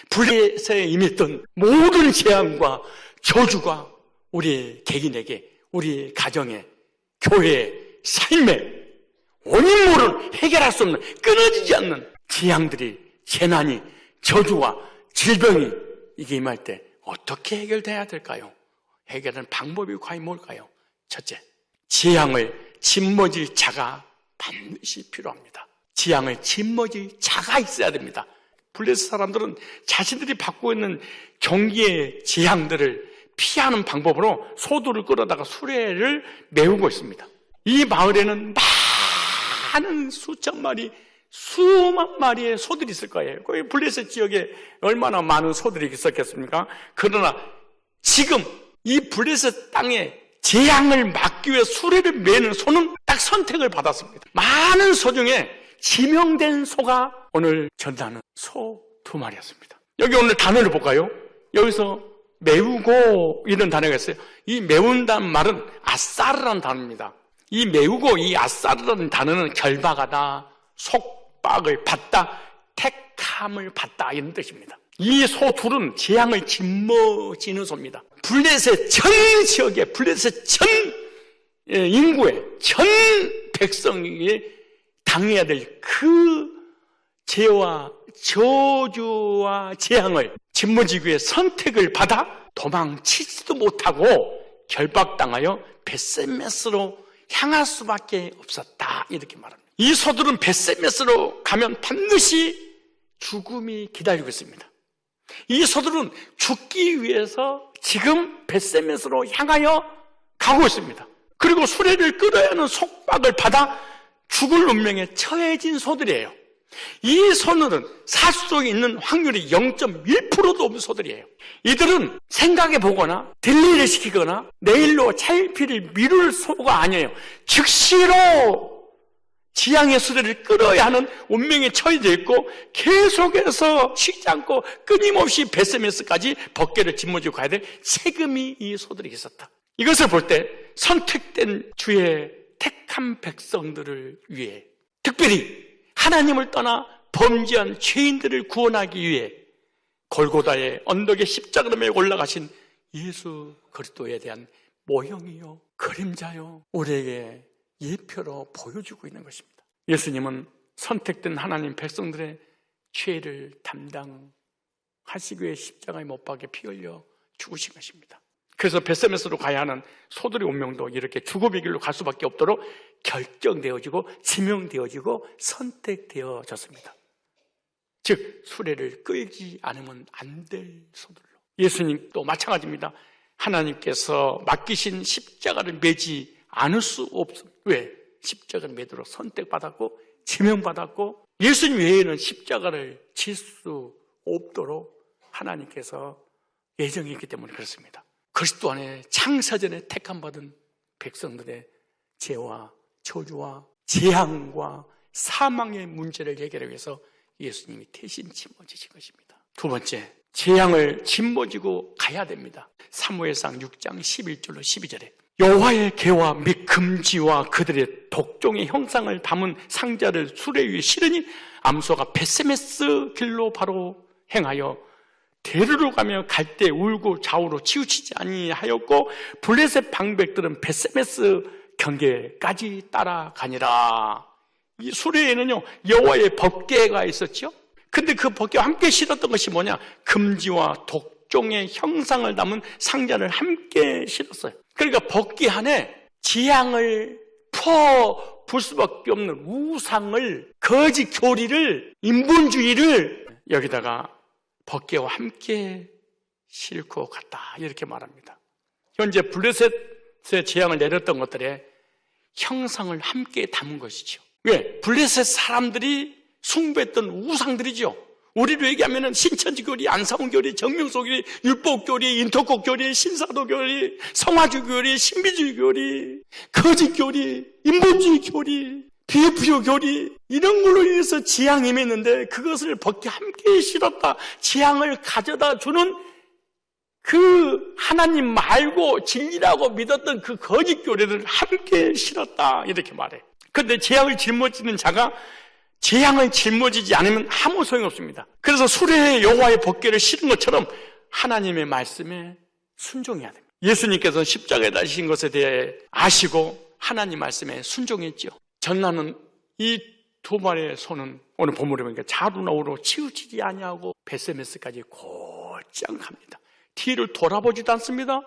블레셋에 임했던 모든 재앙과 저주가 우리 개인에게, 우리 가정에, 교회에, 삶에 원인모를 해결할 수 없는, 끊어지지 않는 재앙들이, 재난이, 저주와 질병이 이게 임할 때 어떻게 해결돼야 될까요? 해결하는 방법이 과연 뭘까요? 첫째, 재앙을 짊어질 자가 반드시 필요합니다. 재앙을 짊어질 자가 있어야 됩니다. 블레셋 사람들은 자신들이 받고 있는 경기의 재앙들을 피하는 방법으로 소들을 끌어다가 수레를 메우고 있습니다. 이 마을에는 많은 수천 마리, 수만 마리의 소들이 있을 거예요. 거기 블레셋 지역에 얼마나 많은 소들이 있었겠습니까? 그러나 지금 이 블레셋 땅에 재앙을 막기 위해 수레를 메는 소는 딱 선택을 받았습니다. 많은 소 중에 지명된 소가 오늘 전하는 소 2마리였습니다. 여기 오늘 단어를 볼까요? 여기서 메우고 이런 단어가 있어요. 이 메운다는 말은 아사르라는 단어입니다. 이 메우고 이 아사르라는 단어는 결박하다, 속박을 받다, 택함을 받다 이런 뜻입니다. 이 소 둘은 재앙을 짊어지는 소입니다. 블레셋 전 지역에, 블레셋 전 인구에, 전 백성이 당해야 될 그 죄와 저주와 재앙을 짊어지기 위해 선택을 받아 도망치지도 못하고 결박당하여 벳세메스로 향할 수밖에 없었다 이렇게 말합니다. 이 소들은 벳세메스로 가면 반드시 죽음이 기다리고 있습니다. 이 소들은 죽기 위해서 지금 벳세메스로 향하여 가고 있습니다. 그리고 수레를 끌어야 하는 속박을 받아 죽을 운명에 처해진 소들이에요. 이 소들은 사수 속에 있는 확률이 0.1%도 없는 소들이에요. 이들은 생각해 보거나 딜레이를 시키거나 내일로 차일피를 미룰 소가 아니에요. 즉시로 지향의 수레를 끌어야 하는 운명에 처해져 있고 계속해서 쉬지 않고 끊임없이 벳세메스까지 법궤를 짊어지고 가야 될 책임이 이 소들이 있었다. 이것을 볼 때 선택된 주의 택한 백성들을 위해, 특별히 하나님을 떠나 범죄한 죄인들을 구원하기 위해 골고다의 언덕에 십자가를 메고 올라가신 예수 그리스도에 대한 모형이요 그림자요 우리에게 예표로 보여주고 있는 것입니다. 예수님은 선택된 하나님 백성들의 죄를 담당하시기 위해 십자가에 못 박혀 피 흘려 죽으신 것입니다. 그래서 벳세메스로 가야 하는 소들의 운명도 이렇게 죽음의 길로 갈 수밖에 없도록 결정되어지고 지명되어지고 선택되어졌습니다. 즉 수레를 끌지 않으면 안 될 소들로. 예수님도 마찬가지입니다. 하나님께서 맡기신 십자가를 매지 않을 수 없습니다. 왜? 십자가를 매도록 선택받았고 지명받았고 예수님 외에는 십자가를 질 수 없도록 하나님께서 예정했기 때문에 그렇습니다. 그리스도 안에 창세전에 택함받은 백성들의 죄와 저주와 재앙과 사망의 문제를 해결하기 위해서 예수님이 대신 짊어지신 것입니다. 두 번째, 재앙을 짊어지고 가야 됩니다. 사무엘상 6장 11절로 12절에 여호와의 계와 및 금지와 그들의 독종의 형상을 담은 상자를 수레 위에 실으니 암소가 벳세메스 길로 바로 행하여 대루로 가며 갈 때 울고 좌우로 치우치지 아니하였고 블레셋 방백들은 벳세메스 경계까지 따라가니라. 이 수레에는요 여호와의 법궤가 있었죠. 근데 그 법궤와 함께 실었던 것이 뭐냐? 금지와 독종의 형상을 담은 상자를 함께 실었어요. 그러니까 법궤 안에 재앙을 풀 수밖에 없는 우상을, 거짓 교리를, 인본주의를 여기다가 법궤와 함께 싣고 갔다 이렇게 말합니다. 현재 블레셋의 재앙을 내렸던 것들의 형상을 함께 담은 것이죠. 왜? 블레셋 사람들이 숭배했던 우상들이죠. 우리로 얘기하면 신천지교리, 안사홍교리, 정명소교리, 율법교리, 인터콕교리, 신사도교리, 성화주교리, 신비주의교리, 거짓교리, 인본주의교리, 비유교리 이런 걸로 인해서 재앙이 임했는데 그것을 법궤 함께 실었다. 재앙을 가져다 주는 그 하나님 말고 진리라고 믿었던 그 거짓 교리를 함께 실었다 이렇게 말해. 그런데 재앙을 짊어지는 자가 재앙을 짊어지지 않으면 아무 소용없습니다. 그래서 수레에 여호와의 법궤를 실은 것처럼 하나님의 말씀에 순종해야 됩니다. 예수님께서 십자가에 달리신 것에 대해 아시고 하나님 말씀에 순종했죠. 전나는 이 두 마리의 소는 오늘 본문에 보니까 자루나 우로 치우치지 아니하고 벳세메스까지 곧장 갑니다. 뒤를 돌아보지도 않습니다.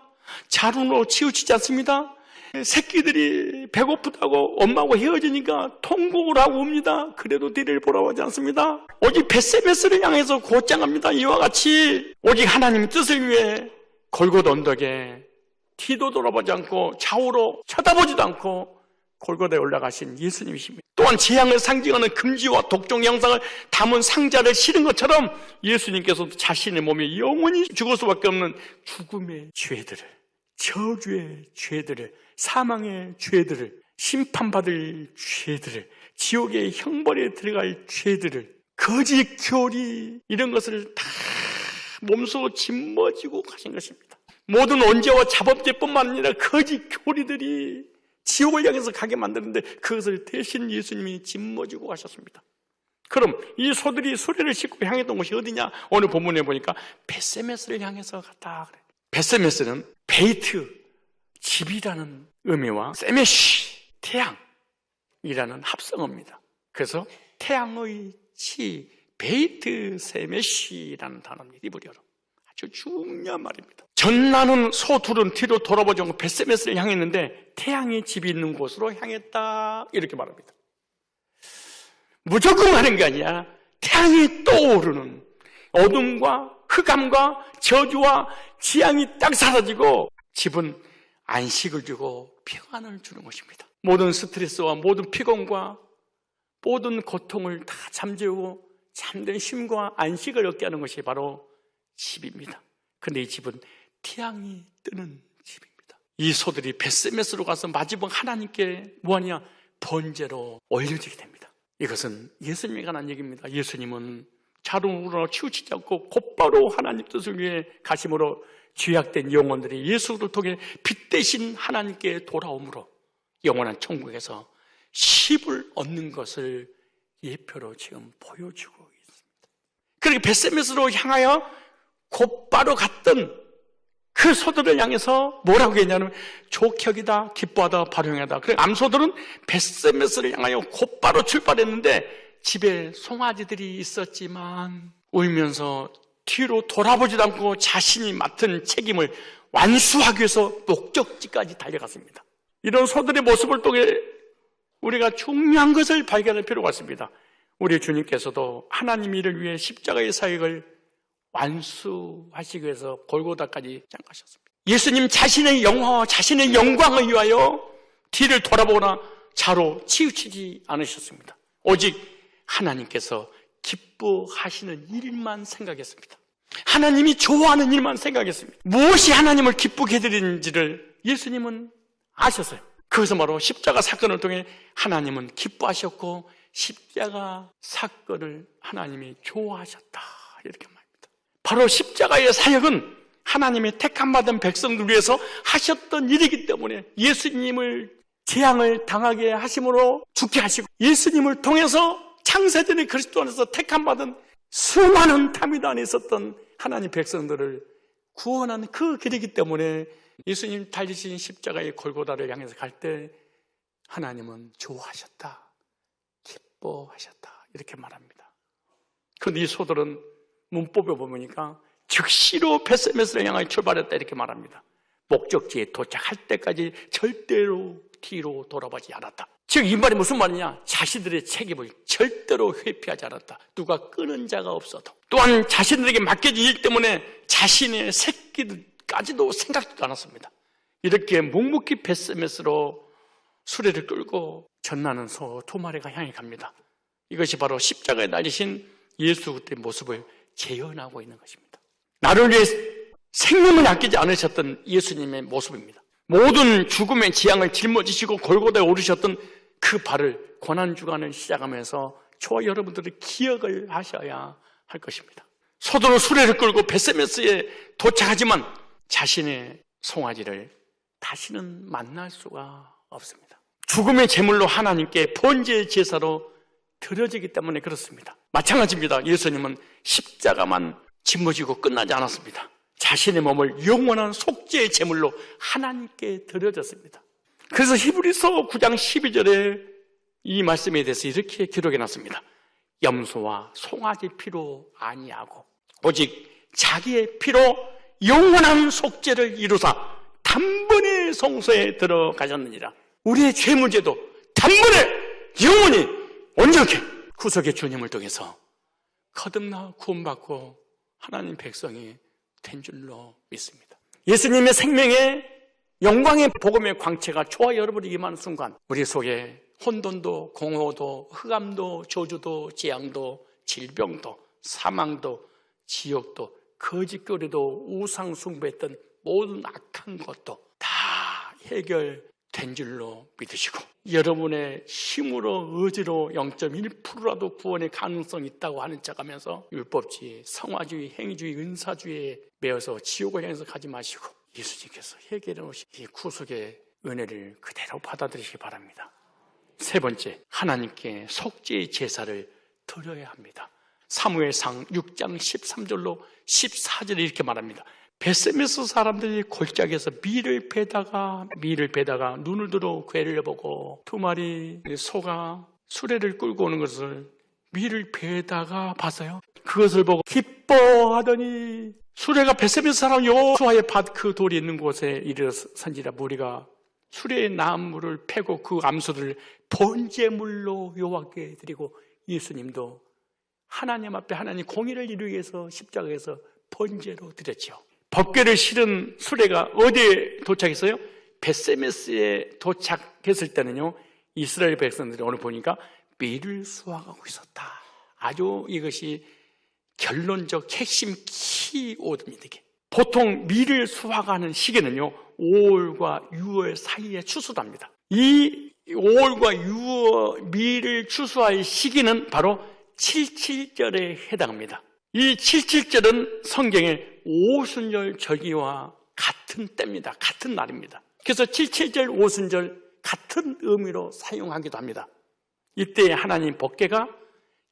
자루로 치우치지 않습니다. 새끼들이 배고프다고 엄마하고 헤어지니까 통곡을 하고 옵니다. 그래도 뒤를 돌아보지 않습니다. 오직 벳세메스를 향해서 곧장 갑니다. 이와 같이 오직 하나님의 뜻을 위해 골고다 언덕에 뒤도 돌아보지 않고 좌우로 쳐다보지도 않고 골고다에 올라가신 예수님이십니다. 또한 재앙을 상징하는 금지와 독종 형상을 담은 상자를 실은 것처럼 예수님께서도 자신의 몸에 영원히 죽을 수밖에 없는 죽음의 죄들을, 저주의 죄들을, 사망의 죄들을, 심판받을 죄들을, 지옥의 형벌에 들어갈 죄들을, 거짓 교리 이런 것을 다 몸소 짊어지고 가신 것입니다. 모든 언제와 자범죄뿐만 아니라 거짓 교리들이 지옥을 향해서 가게 만드는데 그것을 대신 예수님이 짊어지고 가셨습니다. 그럼 이 소들이 수레를 싣고 향했던 곳이 어디냐? 오늘 본문에 보니까 벳세메스를 향해서 갔다 그래. 벳세메스는 베이트, 집이라는 의미와 세메시, 태양이라는 합성어입니다. 그래서 태양의 치, 베이트 세메시라는 단어입니다. 히브리어로. 아주 중요한 말입니다. 전나는 소 둘은 뒤로 돌아보지 않고 벳세메스를 향했는데 태양의 집이 있는 곳으로 향했다 이렇게 말합니다. 무조건 가는 게 아니라 태양이 떠오르는 어둠과 흑암과 저주와 지향이 딱 사라지고 집은 안식을 주고 평안을 주는 것입니다. 모든 스트레스와 모든 피곤과 모든 고통을 다 잠재우고 잠든 쉼과 안식을 얻게 하는 것이 바로 집입니다. 그런데 이 집은 태양이 뜨는 집입니다. 이 소들이 벳세메스로 가서 마지막 하나님께 뭐하냐? 번제로 올려지게 됩니다. 이것은 예수님에 관한 얘기입니다. 예수님은 자루로 치우치지 않고 곧바로 하나님 뜻을 위해 가심으로 죄악된 영혼들이 예수를 통해 빛 대신 하나님께 돌아옴으로 영원한 천국에서 십을 얻는 것을 예표로 지금 보여주고 있습니다. 그렇게 벳세메스로 향하여 곧바로 갔던 그 소들을 향해서 뭐라고 했냐면 족혁이다, 기뻐하다, 발용하다. 그래 암소들은 벳세메스를 향하여 곧바로 출발했는데 집에 송아지들이 있었지만 울면서 뒤로 돌아보지도 않고 자신이 맡은 책임을 완수하기 위해서 목적지까지 달려갔습니다. 이런 소들의 모습을 통해 우리가 중요한 것을 발견할 필요가 있습니다. 우리 주님께서도 하나님 일을 위해 십자가의 사역을 완수하시기 위해서 골고다까지 장가셨습니다. 예수님 자신의 영화와 자신의 영광을 위하여 뒤를 돌아보거나 자로 치우치지 않으셨습니다. 오직 하나님께서 기뻐하시는 일만 생각했습니다. 하나님이 좋아하는 일만 생각했습니다. 무엇이 하나님을 기쁘게 해드리는지를 예수님은 아셨어요. 그것은 바로 십자가 사건을 통해 하나님은 기뻐하셨고 십자가 사건을 하나님이 좋아하셨다 이렇게 말합니다. 바로 십자가의 사역은 하나님의 택함받은 백성들 위해서 하셨던 일이기 때문에 예수님을 재앙을 당하게 하심으로 죽게 하시고 예수님을 통해서 창세전에 그리스도 안에서 택함받은 수많은 다윗 안에 있었던 하나님 백성들을 구원하는 그 길이기 때문에 예수님 달리신 십자가의 골고다를 향해서 갈 때 하나님은 좋아하셨다, 기뻐하셨다 이렇게 말합니다. 그런데 이 소들은 문법에 보니까 즉시로 벳세메스를 향하여 출발했다 이렇게 말합니다. 목적지에 도착할 때까지 절대로 뒤로 돌아보지 않았다. 즉 이 말이 무슨 말이냐? 자신들의 책임을 절대로 회피하지 않았다. 누가 끄는 자가 없어도. 또한 자신들에게 맡겨진 일 때문에 자신의 새끼들까지도 생각지도 않았습니다. 이렇게 묵묵히 벳세메스로 수레를 끌고 전나는 소 두 마리가 향해 갑니다. 이것이 바로 십자가에 달리신 예수 그리스도의 모습을 재현하고 있는 것입니다. 나를 위해 생명을 아끼지 않으셨던 예수님의 모습입니다. 모든 죽음의 재앙을 짊어지시고 골고다에 오르셨던 그 발을 고난주간을 시작하면서 저와 여러분들이 기억을 하셔야 할 것입니다. 소들은 수레를 끌고 벳세메스에 도착하지만 자신의 송아지를 다시는 만날 수가 없습니다. 죽음의 제물로 하나님께 번제의 제사로 드려지기 때문에 그렇습니다. 마찬가지입니다. 예수님은 십자가만 짊어지고 끝나지 않았습니다. 자신의 몸을 영원한 속죄의 제물로 하나님께 드려졌습니다. 그래서 히브리서 9장 12절에 이 말씀에 대해서 이렇게 기록해놨습니다. 염소와 송아지 피로 아니하고 오직 자기의 피로 영원한 속죄를 이루사 단번에 성소에 들어가셨느니라. 우리의 죄 문제도 단번에 영원히 온전히 구속의 주님을 통해서 거듭나 구원받고 하나님 백성이 된 줄로 믿습니다. 예수님의 생명의 영광의 복음의 광채가 저와 여러분이 임하는 순간 우리 속에 혼돈도 공허도 흑암도 저주도 재앙도 질병도 사망도 지옥도 거짓거리도 우상 숭배했던 모든 악한 것도 다 해결된 줄로 믿으시고 여러분의 힘으로 의지로 0.1%라도 구원의 가능성이 있다고 하는 척하면서 율법주의, 성화주의, 행위주의, 은사주의에 매여서 지옥을 향해서 가지 마시고 예수님께서 해결해 놓으신 이 구속의 은혜를 그대로 받아들이시기 바랍니다. 세 번째, 하나님께 속죄의 제사를 드려야 합니다. 사무엘상 6장 13절로 14절에 이렇게 말합니다. 베세메스 사람들이 골짜기에서 밀을 베다가 눈을 들어 궤를 보고 두 마리 소가 수레를 끌고 오는 것을 밀을 베다가 봤어요. 그것을 보고 기뻐하더니 수레가 베세메스 사람 여호수아의 밭 그 돌이 있는 곳에 이르렀은지라 무리가 수레의 나무를 패고 그 암소들을 번제물로 여호와께 드리고 예수님도 하나님 앞에 하나님 공의를 이루기 위해서 십자가에서 번제로 드렸죠. 법궤를 실은 수레가 어디에 도착했어요? 베세메스에 도착했을 때는요, 이스라엘 백성들이 오늘 보니까 밀을 수확하고 있었다. 아주 이것이 결론적 핵심 키워드입니다. 이게. 보통 밀을 수확하는 시기는요 5월과 6월 사이에 추수합니다. 이 5월과 6월 밀을 추수할 시기는 바로 77절에 해당합니다. 이 77절은 성경의 오순절 절기와 같은 때입니다. 같은 날입니다. 그래서 77절 오순절 같은 의미로 사용하기도 합니다. 이때 하나님 법궤가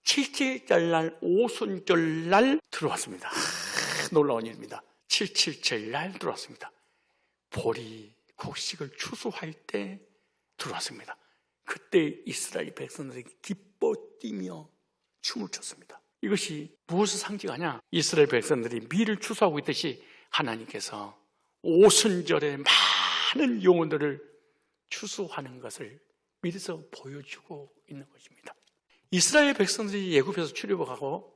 77절날 오순절날 들어왔습니다. 놀라운 일입니다. 77절날 들어왔습니다. 보리, 곡식을 추수할 때 들어왔습니다. 그때 이스라엘 백성들이 기뻐 뛰며 춤을 췄습니다. 이것이 무엇을 상징하냐? 이스라엘 백성들이 밀을 추수하고 있듯이 하나님께서 오순절에 많은 영혼들을 추수하는 것을 미리서 보여주고 있는 것입니다. 이스라엘 백성들이 애굽에서 출애굽하고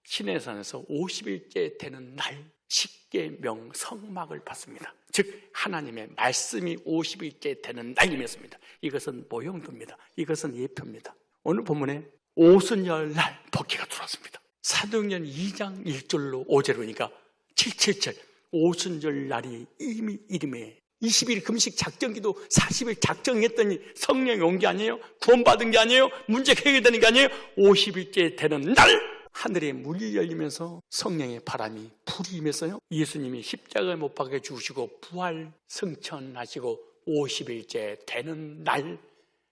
시내산에서 50일째 되는 날 십계명 성막을 받습니다. 즉 하나님의 말씀이 50일째 되는 날이었습니다. 이것은 모형도입니다. 이것은 예표입니다. 오늘 본문에 오순절 날 법궤가 들어왔습니다. 사도행전 2장 1절로 5절로니까 77절 오순절 날이 이미 이름에 20일 금식 작정기도 40일 작정했더니 성령이 온 게 아니에요? 구원받은 게 아니에요? 문제가 해결되는 게 아니에요? 50일째 되는 날 하늘에 문이 열리면서 성령의 바람이 불이 임했어요. 예수님이 십자가에 못 박혀 죽으시고 부활 승천하시고 50일째 되는 날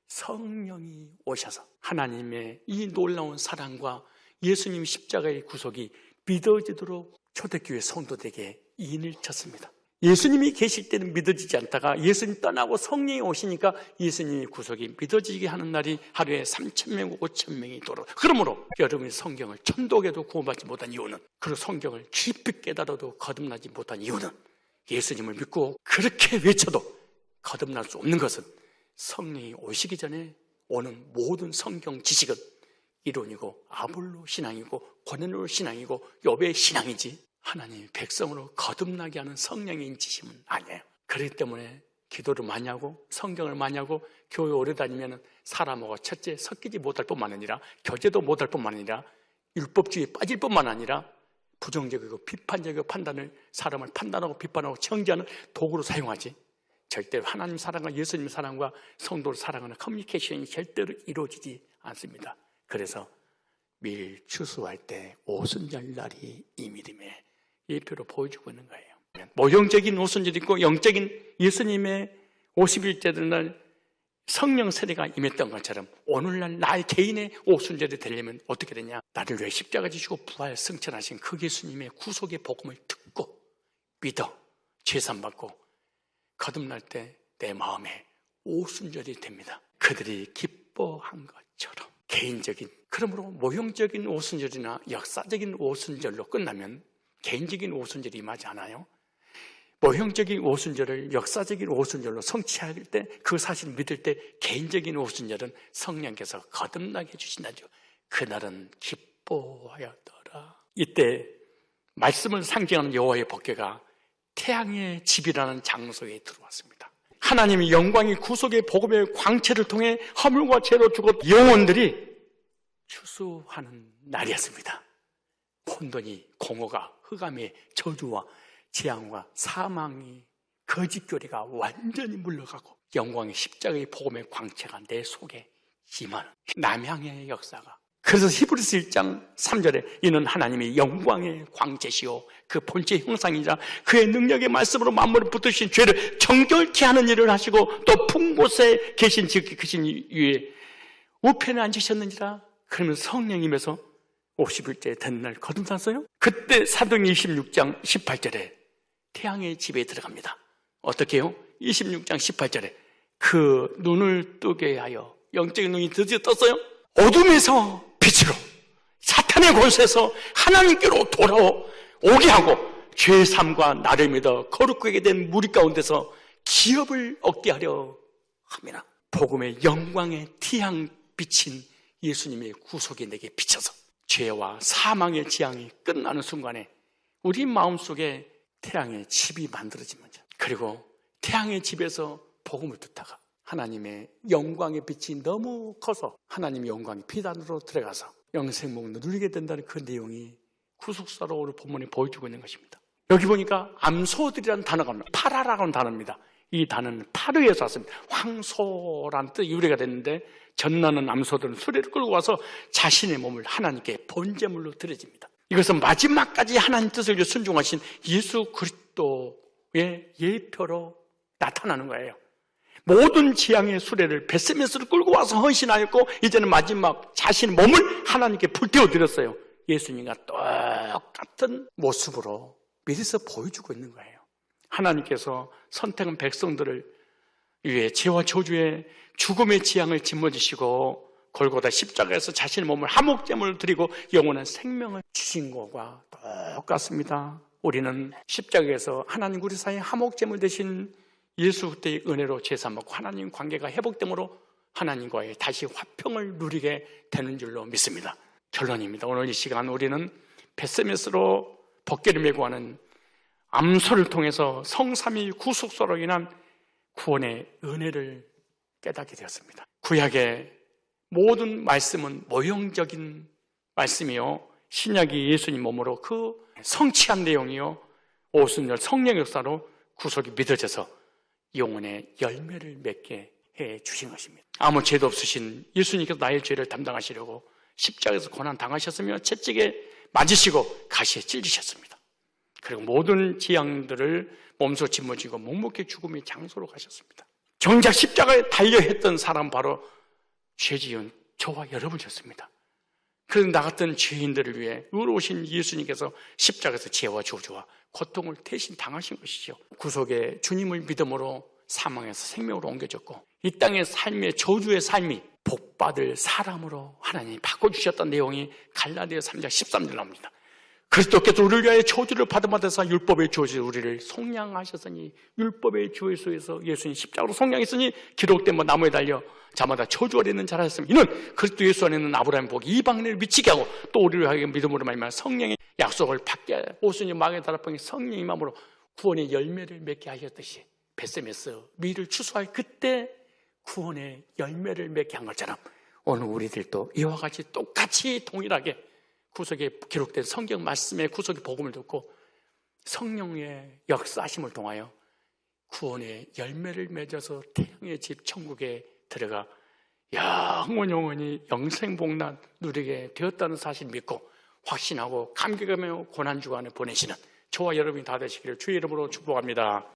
성령이 오셔서 하나님의 이 놀라운 사랑과 예수님 십자가의 구속이 믿어지도록 초대교회 성도들에게 인을 쳤습니다. 예수님이 계실 때는 믿어지지 않다가 예수님 떠나고 성령이 오시니까 예수님의 구속이 믿어지게 하는 날이 하루에 3,000명, 5,000명이 돌아. 그러므로 여러분이 성경을 천독에도 구원받지 못한 이유는, 그리고 성경을 깊이 깨달아도 거듭나지 못한 이유는 예수님을 믿고 그렇게 외쳐도 거듭날 수 없는 것은 성령이 오시기 전에 오는 모든 성경 지식은 이론이고 아볼로 신앙이고 고넬로 신앙이고 욥의 신앙이지 하나님의 백성으로 거듭나게 하는 성령의 인치심은 아니에요. 그렇기 때문에 기도를 많이 하고 성경을 많이 하고 교회 오래 다니면 사람하고 첫째 섞이지 못할 뿐만 아니라 교제도 못할 뿐만 아니라 율법주의에 빠질 뿐만 아니라 부정적이고 비판적이고 판단을 사람을 판단하고 비판하고 정죄하는 도구로 사용하지, 절대로 하나님 사랑과 예수님 사랑과 성도를 사랑하는 커뮤니케이션이 절대로 이루어지지 않습니다. 그래서 밀 추수할 때 오순절 날이 이미림에 예표로 보여주고 있는 거예요. 모형적인 오순절이 있고 영적인 예수님의 50일째 되는 날 성령 세례가 임했던 것처럼 오늘날 나의 개인의 오순절이 되려면 어떻게 되냐? 나를 위해 십자가 지시고 부활 승천하신 그 예수님의 구속의 복음을 듣고 믿어 죄산 받고 거듭날 때 내 마음에 오순절이 됩니다. 그들이 기뻐한 것처럼 개인적인, 그러므로 모형적인 오순절이나 역사적인 오순절로 끝나면 개인적인 오순절이 임하지 않아요. 모형적인 오순절을 역사적인 오순절로 성취할 때, 그 사실을 믿을 때 개인적인 오순절은 성령께서 거듭나게 해주신다죠. 그날은 기뻐하였더라. 이때 말씀을 상징하는 여호와의 법궤가 태양의 집이라는 장소에 들어왔습니다. 하나님의 영광이 구속의 복음의 광채를 통해 허물과 죄로 죽었던 영혼들이 추수하는 날이었습니다. 혼돈이, 공허가, 흑암의 저주와 재앙과 사망이, 거짓교리가 완전히 물러가고 영광의 십자가의 복음의 광채가 내 속에 임하는 남향의 역사가. 그래서 히브리서 1장 3절에 이는 하나님의 영광의 광채시요 그 본체의 형상이자 그의 능력의 말씀으로 만물을 붙드신 죄를 정결케 하는 일을 하시고 또 풍곳에 계신 지극히 크신 위에 우편에 앉으셨느니라. 그러면 성령님에서 50일째 되는 날 거듭났어요. 그때 사도행전 26장 18절에 태양의 집에 들어갑니다. 어떻게 해요? 26장 18절에 그 눈을 뜨게 하여, 영적인 눈이 드디어 떴어요. 어둠에서 빛으로, 사탄의 권세에서 하나님께로 돌아오게 하고 죄의 삶과 나를 믿어 거룩하게 된 무리 가운데서 기업을 얻게 하려 합니다. 복음의 영광의 태양 비친 예수님의 구속이 내게 비쳐서 죄와 사망의 재앙이 끝나는 순간에 우리 마음속에 태양의 집이 만들어지면, 그리고 태양의 집에서 복음을 듣다가 하나님의 영광의 빛이 너무 커서 하나님의 영광이 피단으로 들어가서 영생목을 누리게 된다는 그 내용이 구속사로 오늘 본문에 보여주고 있는 것입니다. 여기 보니까 암소들이라는 단어가 나옵니다. 파라라는 단어입니다. 이 단어는 파르에서 왔습니다. 황소라는 뜻이 유래가 됐는데 전나는 암소들은 수레를 끌고 와서 자신의 몸을 하나님께 번제물로 드려집니다. 이것은 마지막까지 하나님 뜻을 순종하신 예수 그리스도의 예표로 나타나는 거예요. 모든 지향의 수레를 벳세메스로 끌고 와서 헌신하였고 이제는 마지막 자신의 몸을 하나님께 불태워드렸어요. 예수님과 똑같은 모습으로 미리서 보여주고 있는 거예요. 하나님께서 선택한 백성들을 위해 죄와 저주의 죽음의 지향을 짊어지시고 골고다 십자가에서 자신의 몸을 화목제물로 드리고 영원한 생명을 주신 것과 똑같습니다. 우리는 십자가에서 하나님 우리 사이에 화목제물 되신 예수 그때의 은혜로 제사먹고 하나님 관계가 회복됨으로 하나님과의 다시 화평을 누리게 되는 줄로 믿습니다. 결론입니다. 오늘 이 시간 우리는 벳세메스로 법궤를 메고 하는 암소를 통해서 성삼위 구속사로 인한 구원의 은혜를 깨닫게 되었습니다. 구약의 모든 말씀은 모형적인 말씀이요, 신약이 예수님 몸으로 그 성취한 내용이요, 오순절 성령 역사로 구속이 믿어져서 영혼의 열매를 맺게 해 주신 것입니다. 아무 죄도 없으신 예수님께서 나의 죄를 담당하시려고 십자가에서 고난 당하셨으며 채찍에 맞으시고 가시에 찔리셨습니다. 그리고 모든 재앙들을 몸소 짊어지고 묵묵히 죽음의 장소로 가셨습니다. 정작 십자가에 달려했던 사람 바로 죄지은 저와 여러분이었습니다. 그래서 나 같은 죄인들을 위해 의로우신 예수님께서 십자가에서 죄와 저주와 고통을 대신 당하신 것이죠. 구속의 주님을 믿음으로 사망에서 생명으로 옮겨졌고 이 땅의 삶의 저주의 삶이 복받을 사람으로 하나님이 바꿔주셨다는 내용이 갈라디아 3장 13절 나옵니다. 그리스도께서 우리를 위하여 저주를 받으면서 율법의 주어서 우리를 속량하셨으니 율법의 주에서 예수님 십자가로 속량했으니 기록된 나무에 달려 자마다 저주가 되는 자라 했으며 이는 그리스도 예수 안에 있는 아브라함의 복이 이방인을 미치게 하고 또 우리를 위하여 믿음으로 말미암아 성령의 약속을 받게 오순절 마귀의 다락방에 성령의 마음으로 구원의 열매를 맺게 하셨듯이 벳세메스 미를 추수할 그때 구원의 열매를 맺게 한 것처럼 오늘 우리들도 이와 같이 똑같이 동일하게 구속에 기록된 성경 말씀의 구속의 복음을 듣고 성령의 역사하심을 통하여 구원의 열매를 맺어서 태양의 집 천국에 들어가 영원히 영생복락 누리게 되었다는 사실을 믿고 확신하고 감격하며 고난주간을 보내시는 저와 여러분이 다 되시기를 주의 이름으로 축복합니다.